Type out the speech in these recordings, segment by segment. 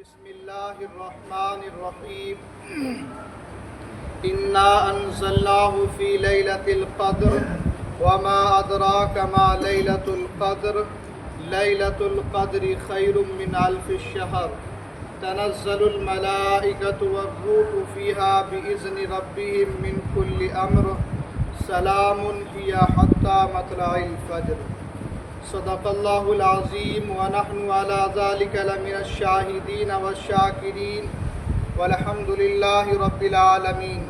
بسم اللہ الرحمن الرحیم انا انزلناه فی لیلۃ القدر وما ادراک ما لیلۃ القدر لیلۃ القدر خیر من الف الشہر تنزل الملائکۃ والروح فیها بإذن ربهم من كل امر سلام هی حتی مطلع الفجر صدق اللہ العظیم ونحن علی ذلک لمن الشاہدین والشاکرین والحمد للہ رب العالمین۔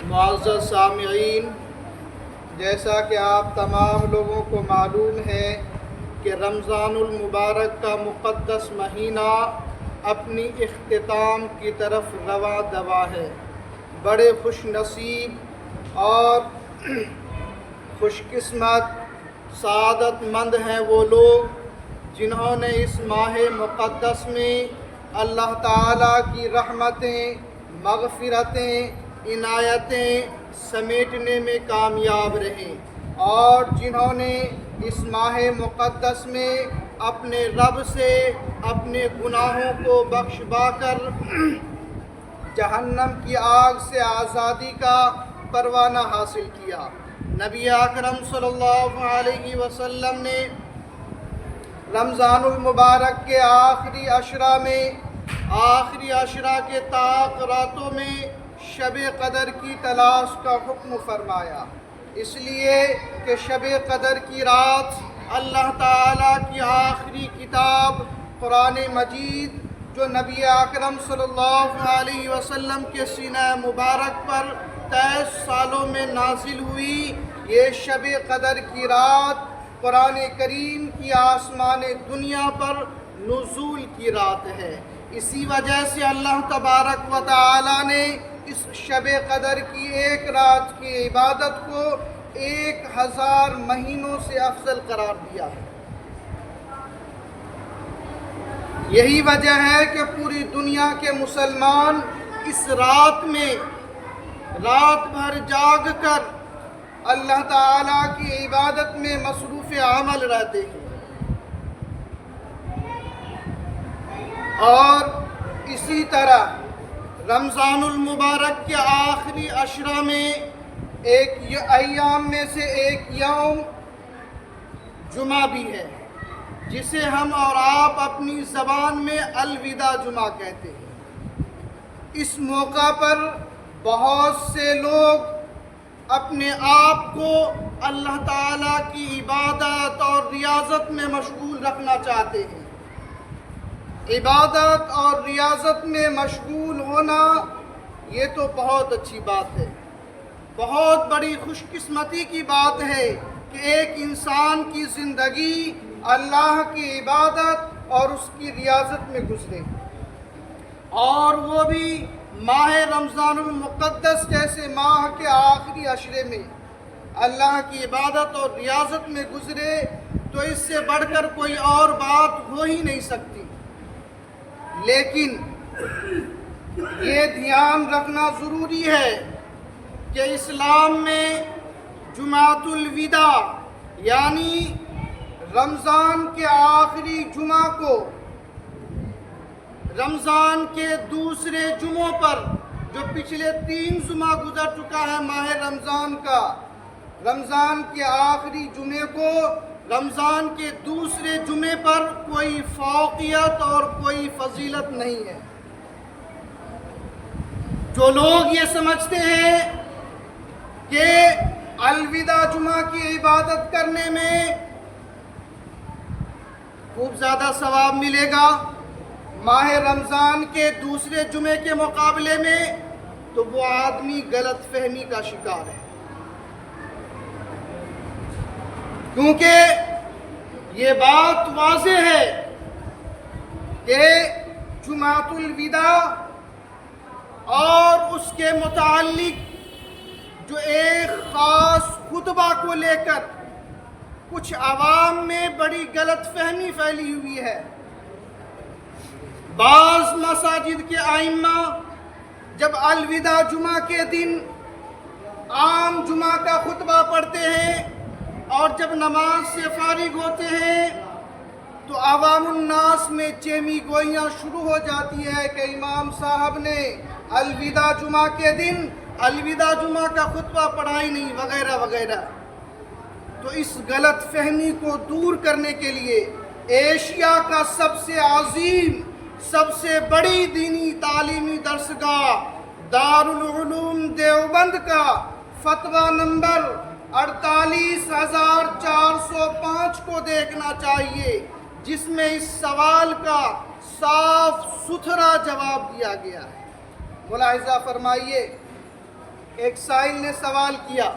معزز سامعین، جیسا کہ آپ تمام لوگوں کو معلوم ہے کہ رمضان المبارک کا مقدس مہینہ اپنی اختتام کی طرف رواں دواں ہے۔ بڑے خوش نصیب اور خوش قسمت سعادت مند ہیں وہ لوگ جنہوں نے اس ماہ مقدس میں اللہ تعالیٰ کی رحمتیں، مغفرتیں، عنایتیں سمیٹنے میں کامیاب رہے، اور جنہوں نے اس ماہ مقدس میں اپنے رب سے اپنے گناہوں کو بخشوا کر جہنم کی آگ سے آزادی کا پروانہ حاصل کیا۔ نبی اکرم صلی اللہ علیہ وسلم نے رمضان المبارک کے آخری عشرہ کے طاق راتوں میں شب قدر کی تلاش کا حکم فرمایا، اس لیے کہ شب قدر کی رات اللہ تعالیٰ کی آخری کتاب قرآن مجید جو نبی اکرم صلی اللہ علیہ وسلم کے سینہ مبارک پر 23 سالوں میں نازل ہوئی، یہ شب قدر کی رات قرآن کریم کی آسمان دنیا پر نزول کی رات ہے۔ اسی وجہ سے اللہ تبارک و تعالی نے اس شب قدر کی ایک رات کی عبادت کو 1000 مہینوں سے افضل قرار دیا ہے۔ یہی وجہ ہے کہ پوری دنیا کے مسلمان اس رات میں رات بھر جاگ کر اللہ تعالیٰ کی عبادت میں مصروف عمل رہتے ہیں، اور اسی طرح رمضان المبارک کے آخری عشرہ میں ایام میں سے ایک یوم جمعہ بھی ہے، جسے ہم اور آپ اپنی زبان میں الوداع جمعہ کہتے ہیں۔ اس موقع پر بہت سے لوگ اپنے آپ کو اللہ تعالیٰ کی عبادت اور ریاضت میں مشغول رکھنا چاہتے ہیں۔ عبادت اور ریاضت میں مشغول ہونا یہ تو بہت اچھی بات ہے، بہت بڑی خوش قسمتی کی بات ہے کہ ایک انسان کی زندگی اللہ کی عبادت اور اس کی ریاضت میں گزرے، اور وہ بھی ماہ رمضان المقدس جیسے ماہ کے آخری عشرے میں اللہ کی عبادت اور ریاضت میں گزرے، تو اس سے بڑھ کر کوئی اور بات ہو ہی نہیں سکتی۔ لیکن یہ دھیان رکھنا ضروری ہے کہ اسلام میں جمعۃ الوداع یعنی رمضان کے آخری جمعہ کو رمضان کے دوسرے جمعوں پر، جو پچھلے 3 جمعہ گزر چکا ہے ماہ رمضان کا، رمضان کے آخری جمعے کو رمضان کے دوسرے جمعے پر کوئی فوقیت اور کوئی فضیلت نہیں ہے۔ جو لوگ یہ سمجھتے ہیں کہ الوداع جمعہ کی عبادت کرنے میں خوب زیادہ ثواب ملے گا ماہ رمضان کے دوسرے جمعے کے مقابلے میں، تو وہ آدمی غلط فہمی کا شکار ہے، کیونکہ یہ بات واضح ہے کہ جمعۃ الوداع اور اس کے متعلق جو ایک خاص خطبہ کو لے کر کچھ عوام میں بڑی غلط فہمی پھیلی ہوئی ہے۔ بعض مساجد کے ائمہ جب الوداع جمعہ کے دن عام جمعہ کا خطبہ پڑھتے ہیں اور جب نماز سے فارغ ہوتے ہیں تو عوام الناس میں چیمی گوئیاں شروع ہو جاتی ہے کہ امام صاحب نے الوداع جمعہ کے دن الوداع جمعہ کا خطبہ پڑھا ہی نہیں، وغیرہ وغیرہ۔ تو اس غلط فہمی کو دور کرنے کے لیے ایشیا کا سب سے عظیم، سب سے بڑی دینی تعلیمی درسگاہ دارالعلوم دیوبند کا فتویٰ نمبر 48,405 کو دیکھنا چاہیے، جس میں اس سوال کا صاف ستھرا جواب دیا گیا ہے۔ ملاحظہ فرمائیے، ایک سائل نے سوال کیا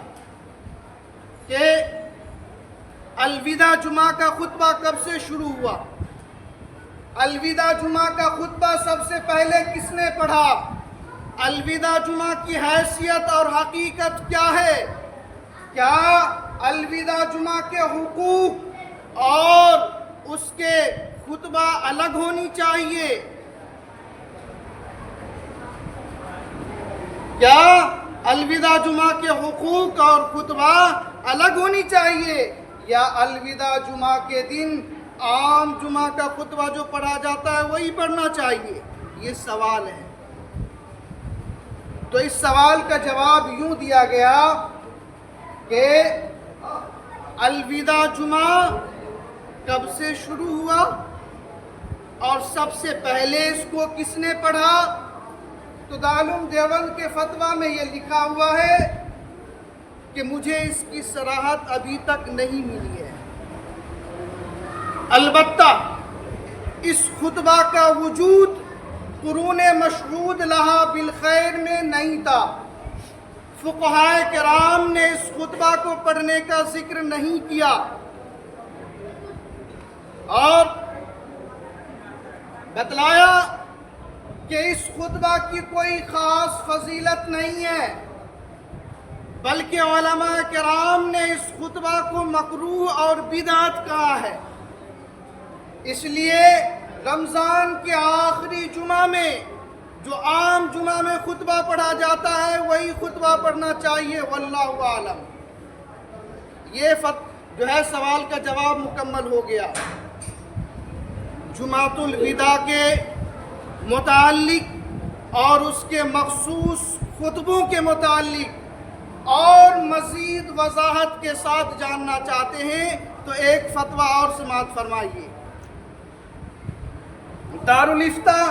کہ الوداع جمعہ کا خطبہ کب سے شروع ہوا؟ الوداع جمعہ کا خطبہ سب سے پہلے کس نے پڑھا؟ الوداع جمعہ کی حیثیت اور حقیقت کیا ہے؟ کیا الوداع جمعہ کے حقوق اور اس کے خطبہ الگ ہونی چاہیے؟ کیا الوداع جمعہ کے حقوق اور خطبہ الگ ہونی چاہیے، یا الوداع جمعہ کے دن عام جمعہ کا خطبہ جو پڑھا جاتا ہے وہی پڑھنا چاہیے؟ یہ سوال ہے۔ تو اس سوال کا جواب یوں دیا گیا کہ الوداع جمعہ کب سے شروع ہوا اور سب سے پہلے اس کو کس نے پڑھا؟ تو دارالعلوم دیوبند کے فتویٰ میں یہ لکھا ہوا ہے کہ مجھے اس کی صراحت ابھی تک نہیں ملی ہے۔ البتہ اس خطبہ کا وجود قرون مشہود لہا بالخیر میں نہیں تھا۔ فقہائے کرام نے اس خطبہ کو پڑھنے کا ذکر نہیں کیا، اور بتلایا کہ اس خطبہ کی کوئی خاص فضیلت نہیں ہے، بلکہ علماء کرام نے اس خطبہ کو مکروہ اور بدعت کہا ہے۔ اس لیے رمضان کے آخری جمعہ میں جو عام جمعہ میں خطبہ پڑھا جاتا ہے وہی خطبہ پڑھنا چاہیے، واللہ اعلم۔ یہ جو ہے سوال کا جواب مکمل ہو گیا۔ جمعۃ الوداع کے متعلق اور اس کے مخصوص خطبوں کے متعلق اور مزید وضاحت کے ساتھ جاننا چاہتے ہیں تو ایک فتویٰ اور سماعت فرمائیے۔ دارالافتاء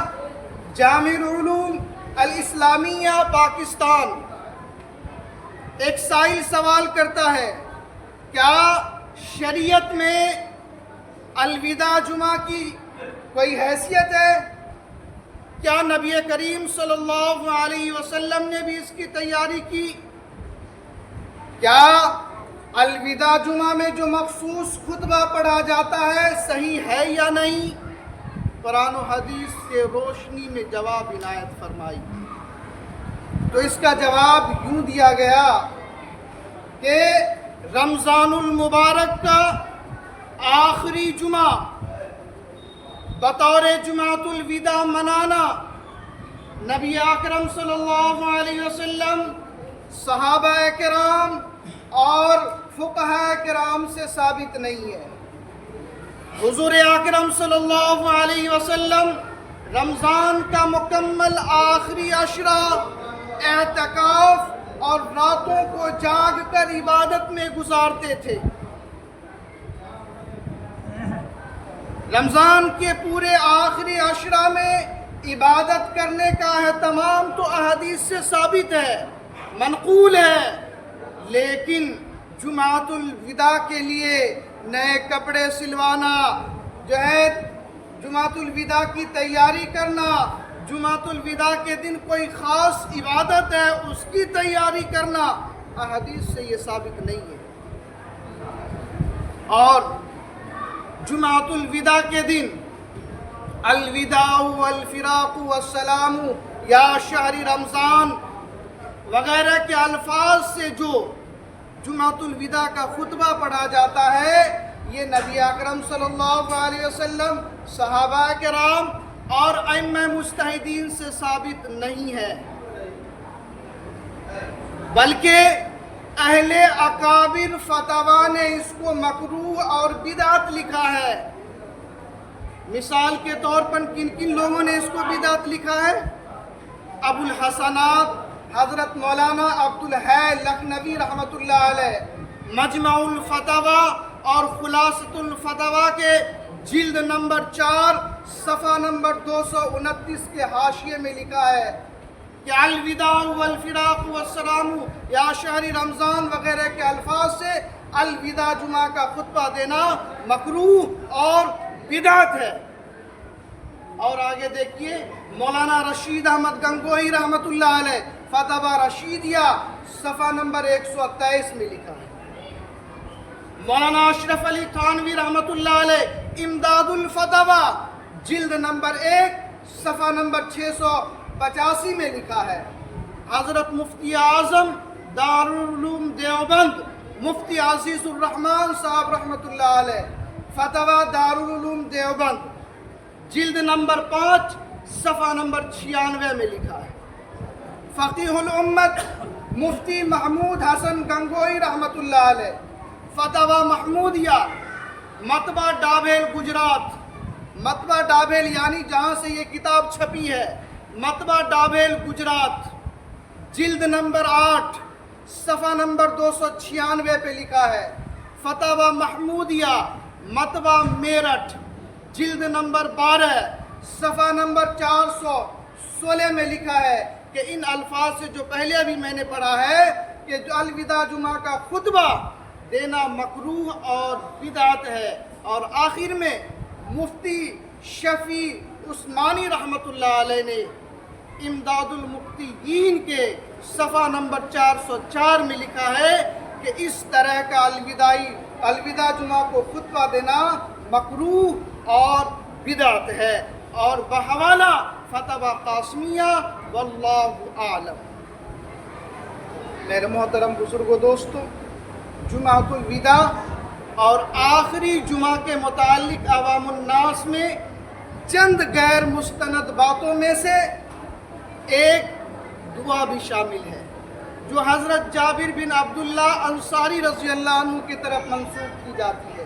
جامع العلوم الاسلامیہ پاکستان، ایک سائل سوال کرتا ہے، کیا شریعت میں الوداع جمعہ کی کوئی حیثیت ہے؟ کیا نبی کریم صلی اللہ علیہ وسلم نے بھی اس کی تیاری کی؟ کیا الوداع جمعہ میں جو مخصوص خطبہ پڑھا جاتا ہے صحیح ہے یا نہیں؟ قرآن و حدیث کے روشنی میں جواب عنایت فرمائی۔ تو اس کا جواب یوں دیا گیا کہ رمضان المبارک کا آخری جمعہ بطور جمعۃ الوداع منانا نبی اکرم صلی اللہ علیہ وسلم، صحابہ کرام اور فقہاء کرام سے ثابت نہیں ہے۔ حضور اکرم صلی اللہ علیہ وسلم رمضان کا مکمل آخری عشرہ اعتکاف اور راتوں کو جاگ کر عبادت میں گزارتے تھے۔ رمضان کے پورے آخری عشرہ میں عبادت کرنے کا اہتمام تو احادیث سے ثابت ہے، منقول ہے، لیکن جمعۃ الوداع کے لیے نئے کپڑے سلوانا، جو ہے جمعۃ الوداع کی تیاری کرنا، جمعۃ الوداع کے دن کوئی خاص عبادت ہے اس کی تیاری کرنا، احادیث سے یہ ثابت نہیں ہے۔ اور جمعۃ الوداع کے دن الوداع والفراق والسلام یا شہر رمضان وغیرہ کے الفاظ سے جو جمعۃ الوداع کا خطبہ پڑھا جاتا ہے یہ نبی اکرم صلی اللہ علیہ وسلم، صحابہ کرام اور ائمہ مجتہدین سے ثابت نہیں ہے، بلکہ اہل اکابر فتاوی نے اس کو مکروہ اور بدعت لکھا ہے۔ مثال کے طور پر کن کن لوگوں نے اس کو بدعت لکھا ہے؟ ابو الحسنات حضرت مولانا عبدالحی لکھنوی رحمۃ اللہ علیہ مجمع الفتاوی اور خلاصۃ الفتاوی کے جلد نمبر 4 صفحہ نمبر 229 کے حاشیے میں لکھا ہے کہ الوداع والفراق والسلام یا شہر رمضان وغیرہ کے الفاظ سے الوداع جمعہ کا خطبہ دینا مکروہ اور بدعت ہے۔ اور آگے دیکھیے مولانا رشید احمد گنگوہی رحمۃ اللہ علیہ فتاوی رشیدیہ صفحہ نمبر 128 میں لکھا ہے۔ مولانا اشرف علی تھانوی رحمۃ اللہ علیہ امداد الفتاوی جلد نمبر 1 صفحہ نمبر 685 میں لکھا ہے۔ حضرت مفتی اعظم دارالعلوم دیوبند مفتی عزیز الرحمان صاحب رحمۃ اللہ علیہ فتاوی دارالعلوم دیوبند جلد نمبر 5 صفحہ نمبر 96 میں لکھا ہے۔ فقیہ الامت مفتی محمود حسن گنگوہی رحمۃ اللہ علیہ فتاوی محمودیہ مطبع ڈابھیل گجرات، مطبع ڈابھیل یعنی جہاں سے یہ کتاب چھپی ہے، مطبع ڈابھیل گجرات جلد نمبر 8 صفحہ نمبر 296 پہ لکھا ہے۔ فتاوی محمودیہ مطبع میرٹھ جلد نمبر 12 صفحہ نمبر 416 میں لکھا ہے کہ ان الفاظ سے جو پہلے ابھی میں نے پڑھا ہے کہ جو الوداع جمعہ کا خطبہ دینا مکروہ اور بدعت ہے۔ اور آخر میں مفتی شفیع عثمانی رحمۃ اللہ علیہ نے امداد المفتیین کے صفحہ نمبر 404 میں لکھا ہے کہ اس طرح کا الوداع جمعہ کو خطبہ دینا مکروہ اور بدعت ہے، اور بحوالہ فتاوی قاسمیہ واللہ اعلم۔ میرے محترم بزرگوں دوستو، جمعۃ الوداع اور آخری جمعہ کے متعلق عوام الناس میں چند غیر مستند باتوں میں سے ایک دعا بھی شامل ہے جو حضرت جابر بن عبداللہ انصاری رضی اللہ عنہ کی طرف منسوب کی جاتی ہے۔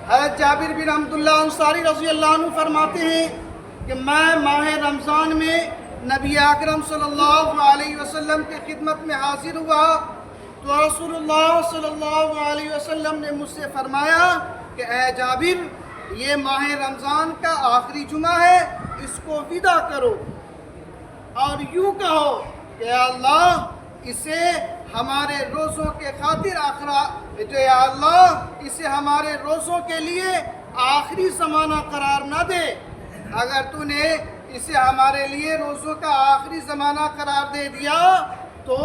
حضرت جابر بن عبداللہ انصاری رضی اللہ عنہ فرماتے ہیں کہ میں ماہ رمضان میں نبی اکرم صلی اللہ علیہ وسلم کی خدمت میں حاضر ہوا تو رسول اللہ صلی اللہ علیہ وسلم نے مجھ سے فرمایا کہ اے جابر، یہ ماہ رمضان کا آخری جمعہ ہے، اس کو ودا کرو اور یوں کہو کہ یا اللہ اسے ہمارے روزوں کے خاطر یا اللہ اسے ہمارے روزوں کے لیے آخری زمانہ قرار نہ دے۔ اگر تو نے اسے ہمارے لیے روزوں کا آخری زمانہ قرار دے دیا تو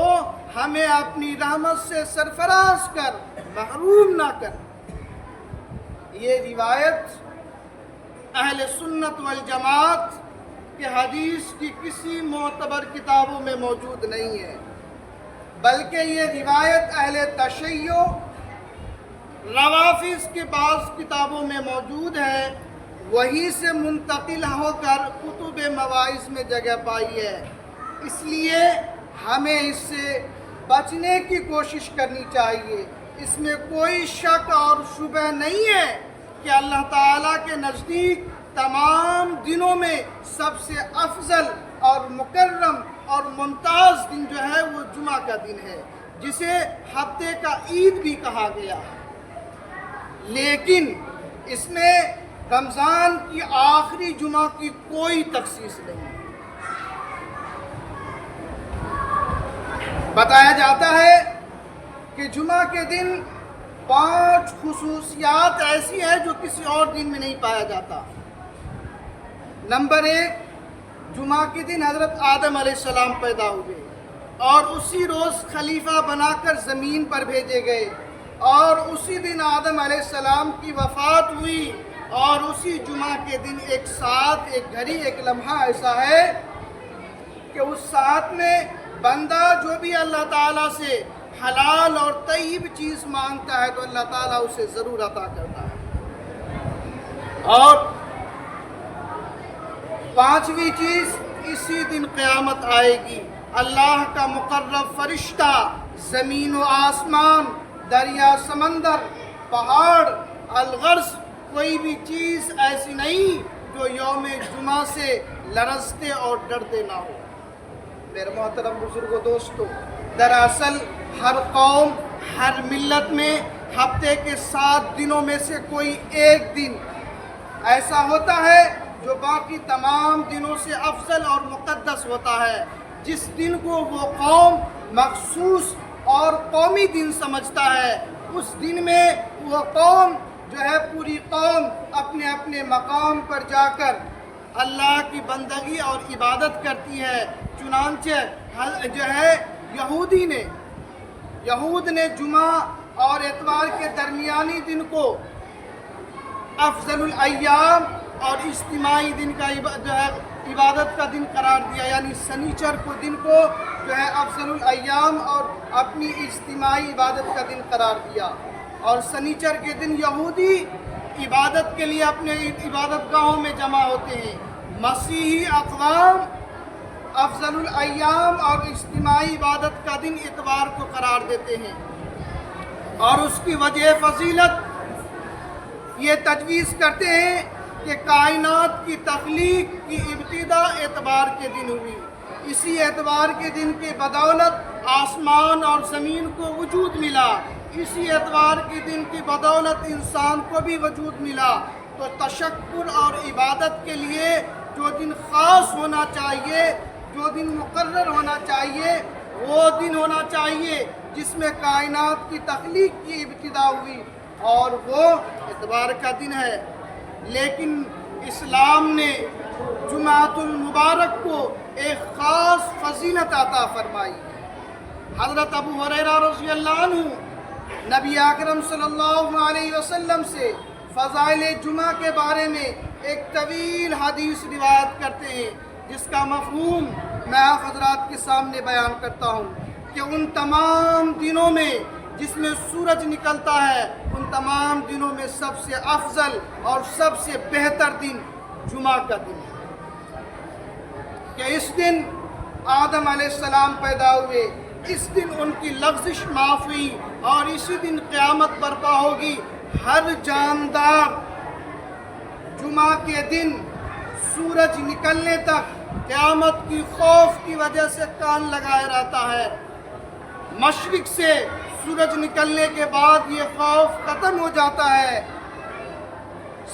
ہمیں اپنی رحمت سے سرفراز کر، محروم نہ کر۔ یہ روایت اہل سنت والجماعت کہ حدیث کی کسی معتبر کتابوں میں موجود نہیں ہے، بلکہ یہ روایت اہل تشیع روافظ کے بعض کتابوں میں موجود ہے، وہی سے منتقل ہو کر کتب مواعظ میں جگہ پائی ہے۔ اس لیے ہمیں اس سے بچنے کی کوشش کرنی چاہیے۔ اس میں کوئی شک اور شبہ نہیں ہے کہ اللہ تعالیٰ کے نزدیک تمام دنوں میں سب سے افضل اور مکرم اور ممتاز دن جو ہے وہ جمعہ کا دن ہے، جسے ہفتے کا عید بھی کہا گیا ہے۔ لیکن اس میں رمضان کی آخری جمعہ کی کوئی تخصیص نہیں ہے۔ بتایا جاتا ہے کہ جمعہ کے دن 5 خصوصیات ایسی ہیں جو کسی اور دن میں نہیں پایا جاتا۔ نمبر 1، جمعہ کے دن حضرت آدم علیہ السلام پیدا ہوئے اور اسی روز خلیفہ بنا کر زمین پر بھیجے گئے، اور اسی دن آدم علیہ السلام کی وفات ہوئی، اور اسی جمعہ کے دن ایک ساعت، ایک گھڑی، ایک لمحہ ایسا ہے کہ اس ساعت میں بندہ جو بھی اللہ تعالیٰ سے حلال اور طیب چیز مانگتا ہے تو اللہ تعالیٰ اسے ضرور عطا کرتا ہے۔ اور 5ویں چیز، اسی دن قیامت آئے گی، اللہ کا مقرب فرشتہ زمین و آسمان، دریا سمندر، پہاڑ، الغرض کوئی بھی چیز ایسی نہیں جو یوم جمعہ سے لرزتے اور ڈرتے نہ ہو۔ میرے محترم بزرگوں دوستو، دراصل ہر قوم، ہر ملت میں ہفتے کے 7 دنوں میں سے کوئی ایک دن ایسا ہوتا ہے جو باقی تمام دنوں سے افضل اور مقدس ہوتا ہے، جس دن کو وہ قوم مخصوص اور قومی دن سمجھتا ہے۔ اس دن میں وہ قوم جو ہے پوری قوم اپنے اپنے مقام پر جا کر اللہ کی بندگی اور عبادت کرتی ہے۔ چنانچہ جو ہے یہود نے جمعہ اور اتوار کے درمیانی دن کو افضل الایام اور اجتماعی دن کا جو ہے عبادت کا دن قرار دیا، یعنی سنیچر کو دن کو جو ہے افضل الایام اور اپنی اجتماعی عبادت کا دن قرار دیا۔ اور سنیچر کے دن یہودی عبادت کے لیے اپنے عبادت گاہوں میں جمع ہوتے ہیں۔ مسیحی اقوام افضل الایام اور اجتماعی عبادت کا دن اتوار کو قرار دیتے ہیں، اور اس کی وجہ فضیلت یہ تجویز کرتے ہیں کہ کائنات کی تخلیق کی ابتدا اتوار کے دن ہوئی۔ اسی اتوار کے دن کی بدولت آسمان اور زمین کو وجود ملا، اسی اتوار کے دن کی بدولت انسان کو بھی وجود ملا۔ تو تشکر اور عبادت کے لیے جو دن خاص ہونا چاہیے، جو دن مقرر ہونا چاہیے، وہ دن ہونا چاہیے جس میں کائنات کی تخلیق کی ابتدا ہوئی، اور وہ اتوار کا دن ہے۔ لیکن اسلام نے جمعۃ المبارک کو ایک خاص فضیلت عطا فرمائی۔ حضرت ابو ہریرہ رضی اللہ عنہ نبی اکرم صلی اللہ علیہ وسلم سے فضائل جمعہ کے بارے میں ایک طویل حدیث روایت کرتے ہیں، جس کا مفہوم میں آپ حضرات کے سامنے بیان کرتا ہوں کہ ان تمام دنوں میں جس میں سورج نکلتا ہے، ان تمام دنوں میں سب سے افضل اور سب سے بہتر دن جمعہ کا دن ہے، کہ اس دن آدم علیہ السلام پیدا ہوئے، اس دن ان کی لغزش معاف ہوئی، اور اسی دن قیامت برپا ہوگی۔ ہر جاندار جمعہ کے دن سورج نکلنے تک قیامت کی خوف کی وجہ سے کان لگائے رہتا ہے۔ مشرق سے سورج نکلنے کے بعد یہ خوف ختم ہو جاتا ہے،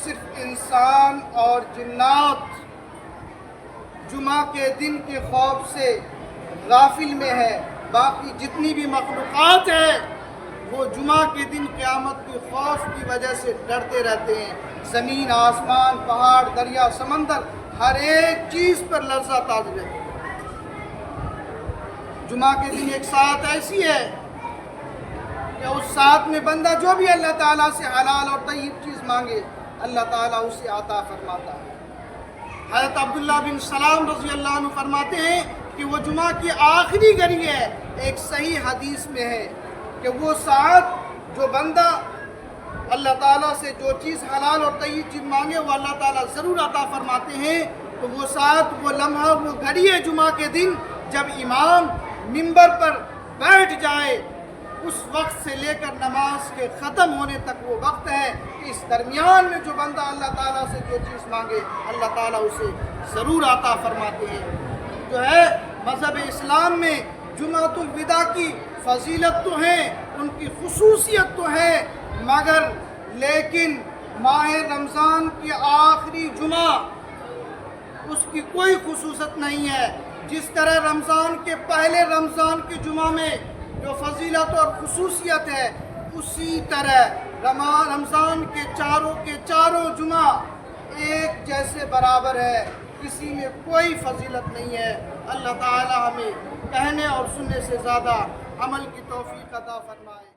صرف انسان اور جنات جمعہ کے دن کے خوف سے غافل میں ہے۔ باقی جتنی بھی مخلوقات ہیں وہ جمعہ کے دن قیامت کے خوف کی وجہ سے ڈرتے رہتے ہیں۔ زمین، آسمان، پہاڑ، دریا، سمندر، ہر ایک چیز پر لرزہ تازہ ہے۔ جمعہ کے دن ایک ساعت ایسی ہے کہ اس ساعت میں بندہ جو بھی اللہ تعالیٰ سے حلال اور طیب چیز مانگے، اللہ تعالیٰ اسے عطا فرماتا ہے۔ حضرت عبداللہ بن سلام رضی اللہ عنہ فرماتے ہیں کہ وہ جمعہ کی آخری گھڑی ہے۔ ایک صحیح حدیث میں ہے کہ وہ ساعت جو بندہ اللہ تعالیٰ سے جو چیز حلال اور طیب چیز مانگے وہ اللہ تعالیٰ ضرور عطا فرماتے ہیں۔ تو وہ ساعت، وہ لمحہ، وہ گھڑی ہے جمعہ کے دن جب امام منبر پر بیٹھ جائے، اس وقت سے لے کر نماز کے ختم ہونے تک وہ وقت ہے کہ اس درمیان میں جو بندہ اللہ تعالیٰ سے جو چیز مانگے اللہ تعالیٰ اسے ضرور عطا فرماتے ہیں۔ جو ہے مذہب اسلام میں جمعۃ الوداع کی فضیلت تو ہے، ان کی خصوصیت تو ہے، مگر لیکن ماہ رمضان کی آخری جمعہ اس کی کوئی خصوصیت نہیں ہے۔ جس طرح رمضان کے پہلے رمضان کے جمعہ میں جو فضیلت اور خصوصیت ہے، اسی طرح رمضان کے چاروں جمعہ ایک جیسے برابر ہے، کسی میں کوئی فضیلت نہیں ہے۔ اللہ تعالی ہمیں کہنے اور سننے سے زیادہ عمل کی توفیق عطا فرمائے۔